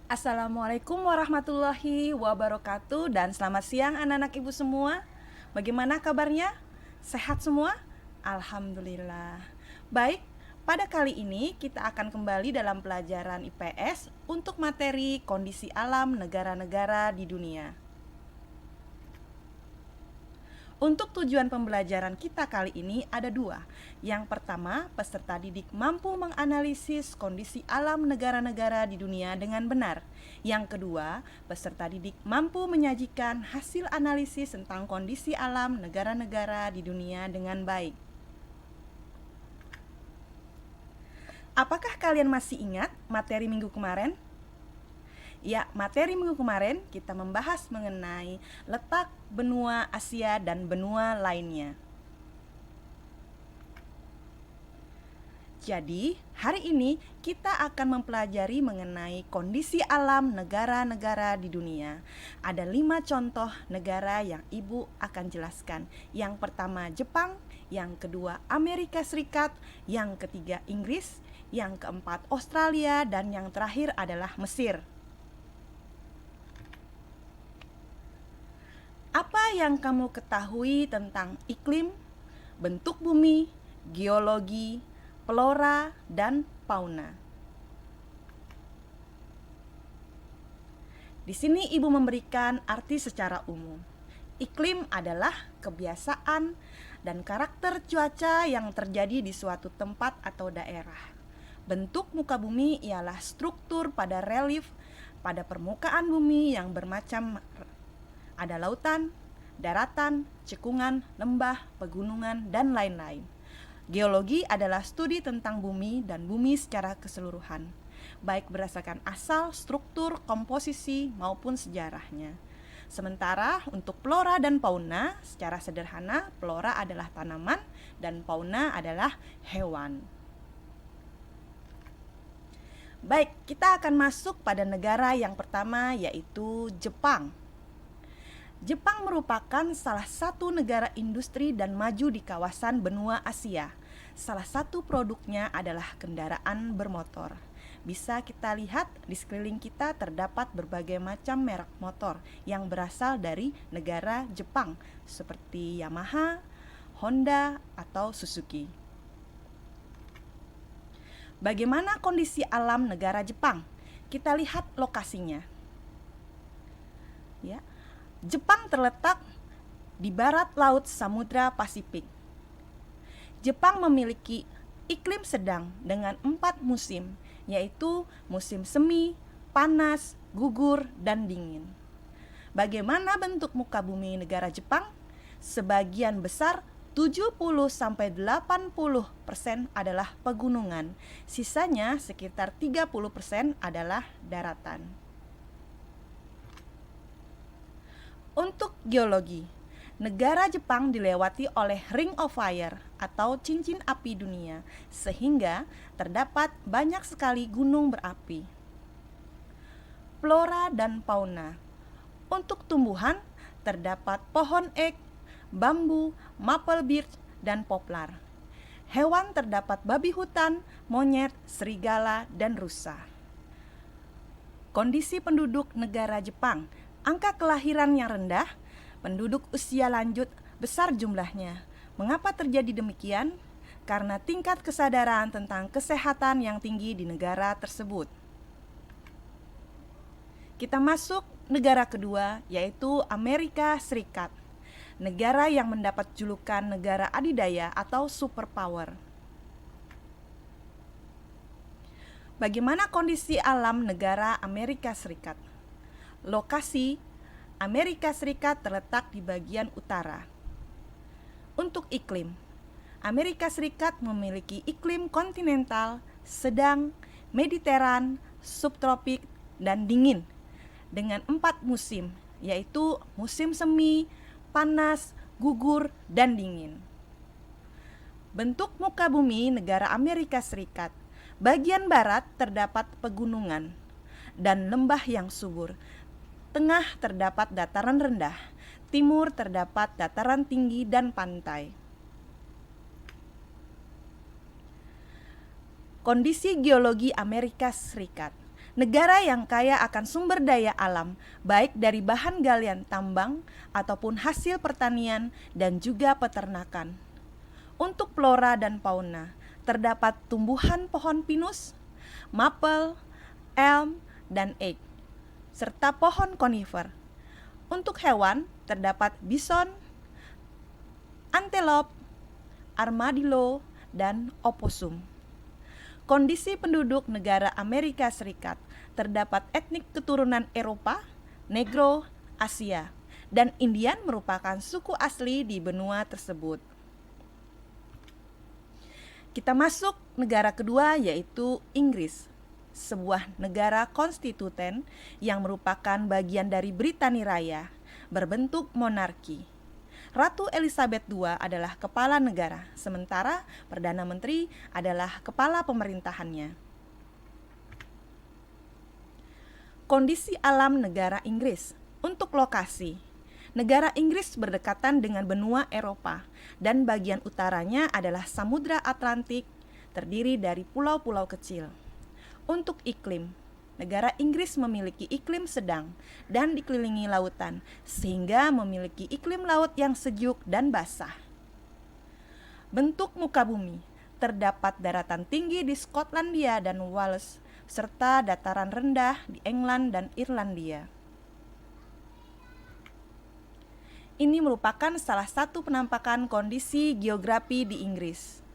Assalamualaikum warahmatullahi wabarakatuh dan selamat siang anak-anak ibu semua. Bagaimana kabarnya? Sehat semua? Alhamdulillah. Baik, pada kali ini kita akan kembali dalam pelajaran IPS untuk materi kondisi alam negara-negara di dunia. Untuk tujuan pembelajaran kita kali ini ada dua. Yang pertama, peserta didik mampu menganalisis kondisi alam negara-negara di dunia dengan benar. Yang kedua, peserta didik mampu menyajikan hasil analisis tentang kondisi alam negara-negara di dunia dengan baik. Apakah kalian masih ingat materi minggu kemarin? Ya, materi minggu kemarin kita membahas mengenai letak benua Asia dan benua lainnya. Jadi, hari ini kita akan mempelajari mengenai kondisi alam negara-negara di dunia. Ada 5 contoh negara yang Ibu akan jelaskan. Yang pertama Jepang, yang kedua Amerika Serikat, yang ketiga Inggris, yang keempat Australia, dan yang terakhir adalah Mesir. Apa yang kamu ketahui tentang iklim, bentuk bumi, geologi, flora, dan fauna? Di sini Ibu memberikan arti secara umum. Iklim adalah kebiasaan dan karakter cuaca yang terjadi di suatu tempat atau daerah. Bentuk muka bumi ialah struktur pada relief pada permukaan bumi yang bermacam. Ada lautan, daratan, cekungan, lembah, pegunungan, dan lain-lain. Geologi adalah studi tentang bumi dan bumi secara keseluruhan, baik berdasarkan asal, struktur, komposisi, maupun sejarahnya. Sementara untuk flora dan fauna, secara sederhana, flora adalah tanaman dan fauna adalah hewan. Baik, kita akan masuk pada negara yang pertama, yaitu Jepang. Jepang merupakan salah satu negara industri dan maju di kawasan benua Asia. Salah satu produknya adalah kendaraan bermotor. Bisa kita lihat di sekeliling kita terdapat berbagai macam merek motor yang berasal dari negara Jepang, seperti Yamaha, Honda, atau Suzuki. Bagaimana kondisi alam negara Jepang? Kita lihat lokasinya. Ya. Jepang terletak di barat laut Samudra Pasifik. Jepang memiliki iklim sedang dengan 4 musim, yaitu musim semi, panas, gugur, dan dingin. Bagaimana bentuk muka bumi negara Jepang? Sebagian besar 70-80% adalah pegunungan, sisanya sekitar 30% adalah daratan. Untuk geologi, negara Jepang dilewati oleh Ring of Fire atau cincin api dunia, sehingga terdapat banyak sekali gunung berapi. Flora dan fauna. Untuk tumbuhan, terdapat pohon ek, bambu, maple birch, dan poplar. Hewan terdapat babi hutan, monyet, serigala, dan rusa. Kondisi penduduk negara Jepang. Angka kelahiran yang rendah, penduduk usia lanjut besar jumlahnya. Mengapa terjadi demikian? Karena tingkat kesadaran tentang kesehatan yang tinggi di negara tersebut. Kita masuk negara kedua, yaitu Amerika Serikat. Negara yang mendapat julukan negara adidaya atau superpower. Bagaimana kondisi alam negara Amerika Serikat? Lokasi Amerika Serikat terletak di bagian utara. Untuk iklim, Amerika Serikat memiliki iklim kontinental, sedang, mediteran, subtropik, dan dingin dengan 4 musim, yaitu musim semi, panas, gugur, dan dingin. Bentuk muka bumi negara Amerika Serikat. Bagian barat terdapat pegunungan dan lembah yang subur. Tengah terdapat dataran rendah, timur terdapat dataran tinggi dan pantai. Kondisi geologi Amerika Serikat. Negara yang kaya akan sumber daya alam, baik dari bahan galian tambang ataupun hasil pertanian dan juga peternakan. Untuk flora dan fauna, terdapat tumbuhan pohon pinus, maple, elm, dan oak, serta pohon konifer. Untuk hewan, terdapat bison, antelope, armadillo, dan opossum. Kondisi penduduk negara Amerika Serikat, terdapat etnik keturunan Eropa, Negro, Asia, dan Indian merupakan suku asli di benua tersebut. Kita masuk negara kedua, yaitu Inggris, sebuah negara konstituen yang merupakan bagian dari Britania Raya, berbentuk monarki. Ratu Elizabeth II adalah kepala negara, sementara Perdana Menteri adalah kepala pemerintahannya. Kondisi alam negara Inggris. Untuk lokasi, negara Inggris berdekatan dengan benua Eropa dan bagian utaranya adalah Samudra Atlantik, terdiri dari pulau-pulau kecil. Untuk iklim, negara Inggris memiliki iklim sedang dan dikelilingi lautan, sehingga memiliki iklim laut yang sejuk dan basah. Bentuk muka bumi, terdapat daratan tinggi di Skotlandia dan Wales, serta dataran rendah di England dan Irlandia. Ini merupakan salah satu penampakan kondisi geografi di Inggris.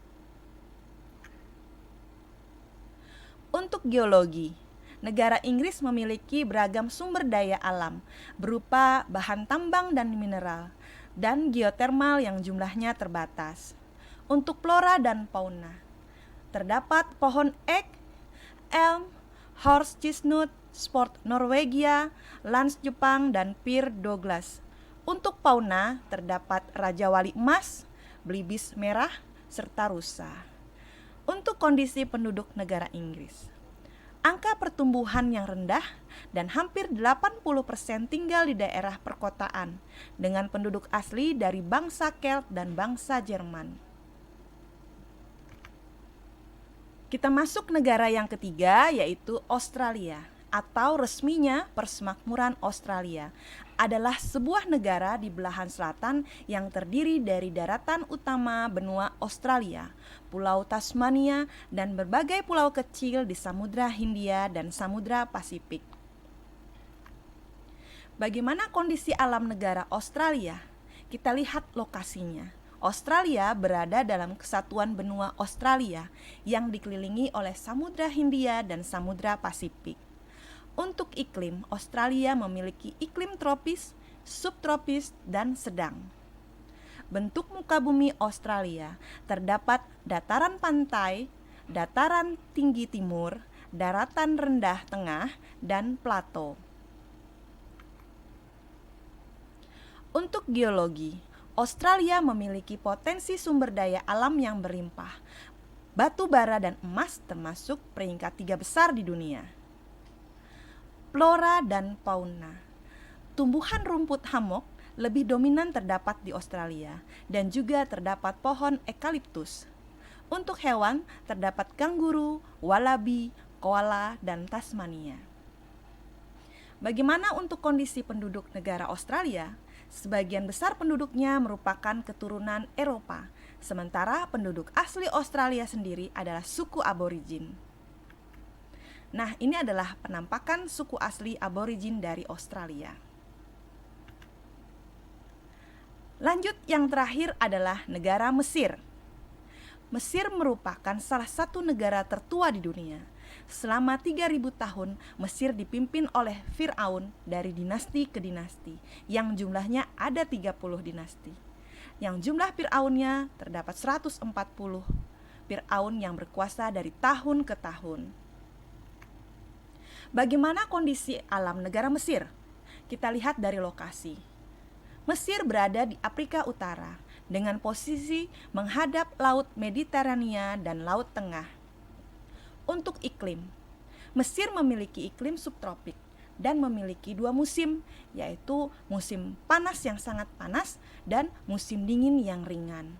Untuk geologi, negara Inggris memiliki beragam sumber daya alam berupa bahan tambang dan mineral, dan geotermal yang jumlahnya terbatas. Untuk flora dan fauna, terdapat pohon ek, elm, horse chestnut, sport Norwegia, lans Jepang, dan fir Douglas. Untuk fauna, terdapat rajawali emas, belibis merah, serta rusa. Untuk kondisi penduduk negara Inggris, angka pertumbuhan yang rendah dan hampir 80% tinggal di daerah perkotaan dengan penduduk asli dari bangsa Celt dan bangsa Jerman. Kita masuk negara yang ketiga, yaitu Australia, atau resminya Persemakmuran Australia, adalah sebuah negara di belahan selatan yang terdiri dari daratan utama benua Australia, Pulau Tasmania, dan berbagai pulau kecil di Samudra Hindia dan Samudra Pasifik. Bagaimana kondisi alam negara Australia? Kita lihat lokasinya. Australia berada dalam kesatuan benua Australia yang dikelilingi oleh Samudra Hindia dan Samudra Pasifik. Untuk iklim, Australia memiliki iklim tropis, subtropis, dan sedang. Bentuk muka bumi Australia terdapat dataran pantai, dataran tinggi timur, daratan rendah tengah, dan plato. Untuk geologi, Australia memiliki potensi sumber daya alam yang berlimpah. Batu bara dan emas termasuk peringkat 3 besar di dunia. Flora dan fauna. Tumbuhan rumput hammock lebih dominan terdapat di Australia dan juga terdapat pohon eukaliptus. Untuk hewan terdapat kanguru, wallaby, koala, dan Tasmania. Bagaimana untuk kondisi penduduk negara Australia? Sebagian besar penduduknya merupakan keturunan Eropa, sementara penduduk asli Australia sendiri adalah suku aborigin. Nah, ini adalah penampakan suku asli aborigin dari Australia. Lanjut, yang terakhir adalah negara Mesir. Mesir merupakan salah satu negara tertua di dunia. Selama 3.000 tahun, Mesir dipimpin oleh Fir'aun dari dinasti ke dinasti, yang jumlahnya ada 30 dinasti. Yang jumlah Fir'aunnya terdapat 140 Fir'aun yang berkuasa dari tahun ke tahun. Bagaimana kondisi alam negara Mesir? Kita lihat dari lokasi. Mesir berada di Afrika Utara dengan posisi menghadap Laut Mediterania dan Laut Tengah. Untuk iklim, Mesir memiliki iklim subtropik dan memiliki 2 musim, yaitu musim panas yang sangat panas dan musim dingin yang ringan.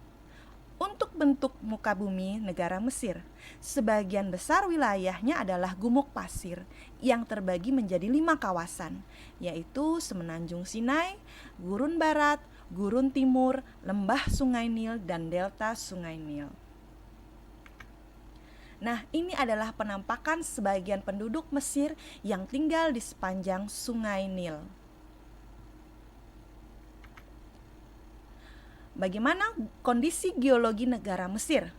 Untuk bentuk muka bumi negara Mesir, sebagian besar wilayahnya adalah gumuk pasir yang terbagi menjadi 5 kawasan, yaitu Semenanjung Sinai, Gurun Barat, Gurun Timur, Lembah Sungai Nil, dan Delta Sungai Nil. Nah, ini adalah penampakan sebagian penduduk Mesir yang tinggal di sepanjang Sungai Nil. Bagaimana kondisi geologi negara Mesir?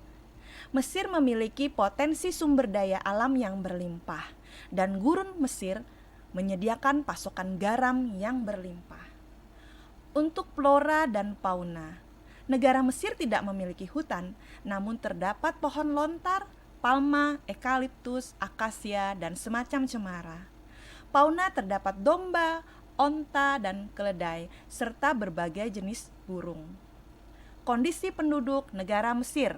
Mesir memiliki potensi sumber daya alam yang berlimpah, dan gurun Mesir menyediakan pasokan garam yang berlimpah. Untuk flora dan fauna, negara Mesir tidak memiliki hutan, namun terdapat pohon lontar, palma, eukaliptus, akasia, dan semacam cemara. Fauna terdapat domba, onta, dan keledai, serta berbagai jenis burung. Kondisi penduduk negara Mesir.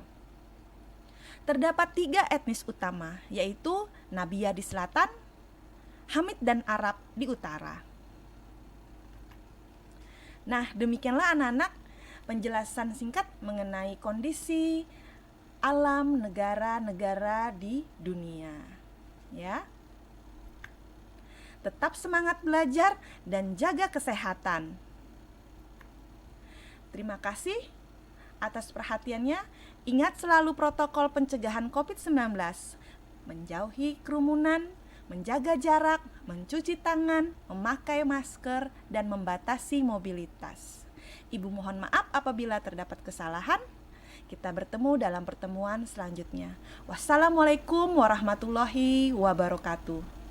Terdapat 3 etnis utama, yaitu Nabia di selatan, Hamid dan Arab di utara. Nah, demikianlah anak-anak penjelasan singkat mengenai kondisi alam negara-negara di dunia. Ya. Tetap semangat belajar dan jaga kesehatan. Terima kasih atas perhatiannya. Ingat selalu protokol pencegahan COVID-19, menjauhi kerumunan, menjaga jarak, mencuci tangan, memakai masker, dan membatasi mobilitas. Ibu mohon maaf apabila terdapat kesalahan. Kita bertemu dalam pertemuan selanjutnya. Wassalamualaikum warahmatullahi wabarakatuh.